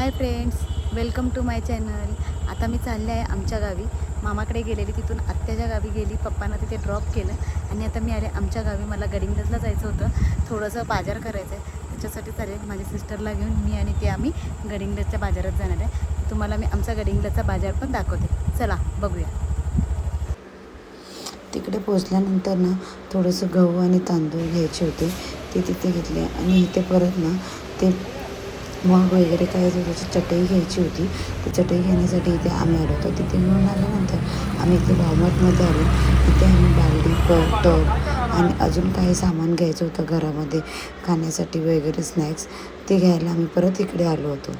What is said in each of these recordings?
High friends, welcome to my channel. आता मी चालले आहे आमच्या गावी. मामाकडे गेलेली, तिथून आत्याच्या गावी गेली, पप्पांना तिथे ड्रॉप केलं आणि आता मी आले आमच्या गावी. मला गडिंग्लजला जायचं होतं, थोडंसं बाजार करायचं आहे, त्याच्यासाठी चालेल माझ्या सिस्टरला घेऊन मी आणि ते आम्ही गडिंग्लजच्या बाजारात जाणार आहे. तुम्हाला मी आमचा गडिंग्लजचा बाजार पण दाखवते, चला बघूया. तिकडे पोचल्यानंतर ना थोडंसं गहू आणि तांदूळ घ्यायचे होते, ते तिथे घेतले आणि इथे परत ना ते मग वगैरे काय त्याची चटई घ्यायची होती. ती चटई घेण्यासाठी इथे आम्ही आलो होतो. तिथे मिळून आल्यानंतर आम्ही इथे भावमटमध्ये आलो. इथे आम्ही बालडी टब आणि अजून काही सामान घ्यायचं होतं घरामध्ये खाण्यासाठी वगैरे स्नॅक्स, ते घ्यायला आम्ही परत इकडे आलो होतो.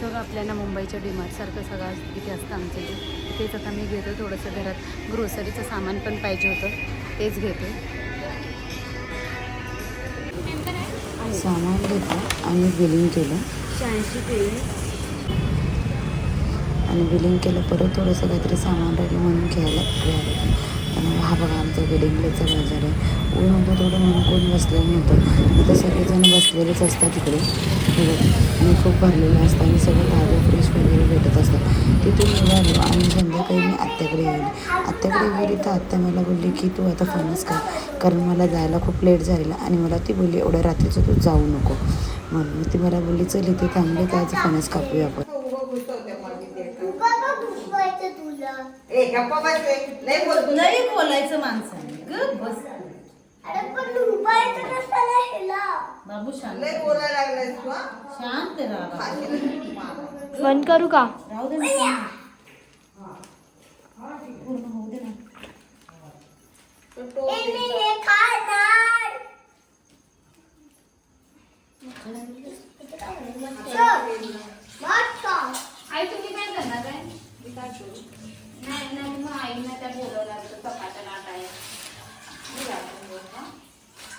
सगळं आपल्याला मुंबईच्या डीमार्टसारखं सगळं इथे असतं आमच्या इथे. तेच आता मी घेतो, थोडंसं घरात ग्रोसरीचं सामान पण पाहिजे होतं, तेच घेते. सामान घेतलं आणि बिलिंग केलं 86 पेन आणि बिलिंग केलं. परत थोडंसं काहीतरी सामान राहिलं म्हणून घ्यायला आलो. आणि हा बघा आमचा गडिंग्लजचा बाजार आहे. ऊन होतं थोडं म्हणून कोण बसलेलं नव्हतं. इथं सगळेजण बसलेलेच असतात इकडे आणि खूप भरलेलं असतं आणि सगळं ताजं फ्रेश वगैरे भेटत असतं. तिथून निघालो आणि संध्याकाळी मी आत्याकडे गेली तर आत्या मला बोलली की तू आता फणस खा, कारण मला जायला खूप लेट झालेला आणि मला ती बोलली एवढ्या रात्रीचं तू जाऊ नको म्हणून. ती मला बोलली चल इथे थांबले तर आज फणस कापूया आपण. नाही बोलायचं माणसाने, बाबू शांत बंद करू का? राहू दे ना. पूर्ण होऊ दे ना. आई तुम्ही काय करणार आहे? नाही नाही, मग आईना त्या बोलवलं चपात्या लाटाय.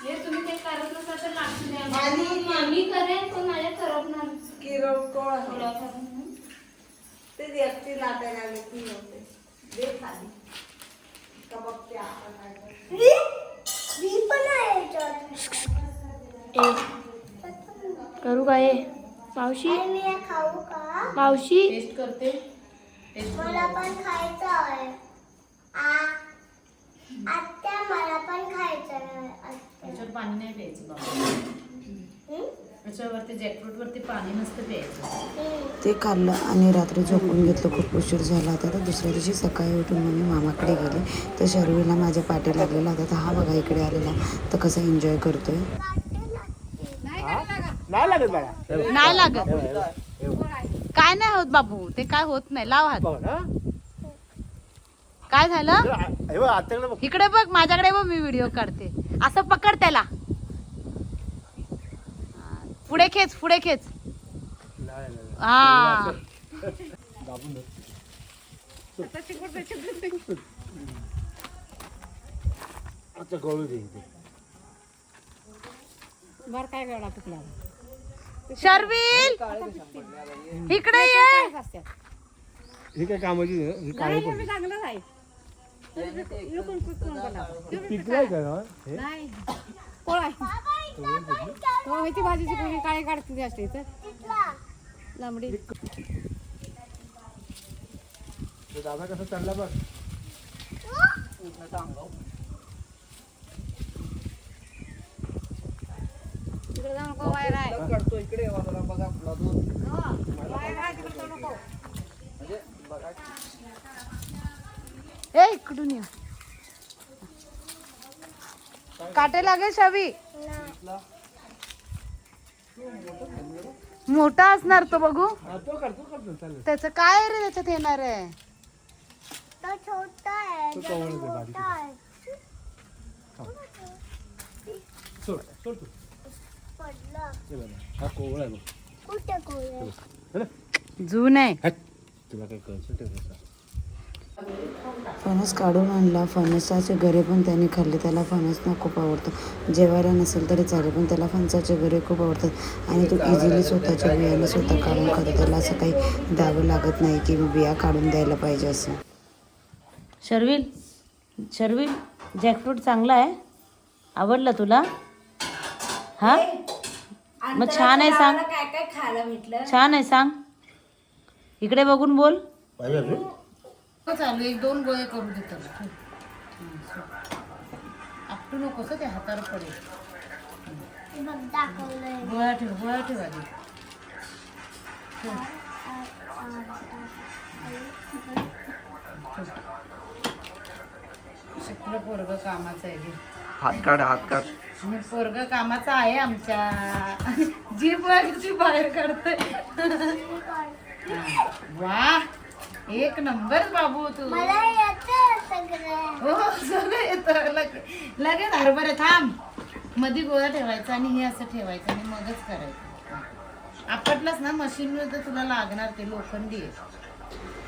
हे तुम्ही ते करत नसा तर लागू द्या. मी करेन पण माझ्या करपणार करू काय मावशी? मावशी टेस्ट करते. मला पण खायचं आहे. आत्या मला पण खायचं आहे. याच्यावर पाणी नाही प्यायचं बाबा. याच्यावरती जॅकफ्रूट वरती पाणी नसतं प्यायचं. ते खाल्लं आणि रात्री झोपून घेतलं. खूप उशीर झाला होता. तर दुसऱ्या दिवशी सकाळी उठून मी मामाकडे गेले तर शर्वीला माझ्या पाठी लागलेला होता. तर हा बघा इकडे आलेला तर कसं एन्जॉय करतोय. नाही लागत, काय नाही होत बाबू, ते काय होत नाही. लाव हात. काय झालं? इकडे बघ, माझ्याकडे बघ, मी व्हिडिओ काढते. असं पकड त्याला, पुढे खेच, पुढे खेच. हा बर. काय गळा तुकला शर्विल, इकडे ये. हे काय कामाची हे काय चांगलं आहे. पिकलाय का हे? नाही कोळ आहे. तो भाजीची पोळी काळी काढते असते तर लांबडी. दादा कसा चालला बघ. तिकडे जाऊ नको, वायर आहे. ए इकडून ये, काटे लागेल. शवी मोठा असणार तो, बघू त्याच काय रे त्याच्यात येणार आहे. तो छोटा आहे. हा कोवळा आहे कुठे कोण? जून आहे. तुला काय कळतं? फणस काढून आणला. फणसाचे गरे पण त्याने खाल्ले. त्याला फणस ना खूप आवडतं. जेवायला नसेल तरी चालेल पण त्याला फणसाचे गरे खूप आवडतात आणि तो इझिली स्वतःच्या बियाने स्वतः काढून खातो. त्याला असं काही द्यावं लागत नाही की मी बिया काढून द्यायला पाहिजे असं. शर्विल शर्वी जॅकफ्रूट चांगला आहे, आवडला तुला? हा मग छान आहे सांग, काय काय खायला भेटलं? छान आहे सांग, इकडे बघून बोल. पाहिजे अजून? चालू 1-2 गोळे करू देतो. आपटू नकोस ते हातावर पडेल. बघ दाखवलंय. गोळा ठेव आधी. शिकलं पोरग कामाचं आहे घे. हात काढ. पोरग कामाचा आहे आमच्या. जी बघ बाहेर काढतोय. वा, एक नंबर बाबू तू. मला येतं सगळं. हो सगळं येतं. लगेच हरभरे थांब, मध्ये गोळा ठेवायचा आणि हे असं ठेवायचं आणि मगच करायचं. आपटलंच ना मशीन तर तुला लागणार, ते लोखंडी आहे.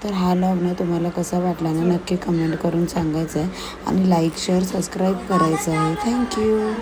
तर हा व्लॉग ना तुम्हाला कसा वाटला ना नक्की कमेंट करून सांगायचं आहे आणि लाईक शेअर सबस्क्राईब करायचं आहे. थँक्यू.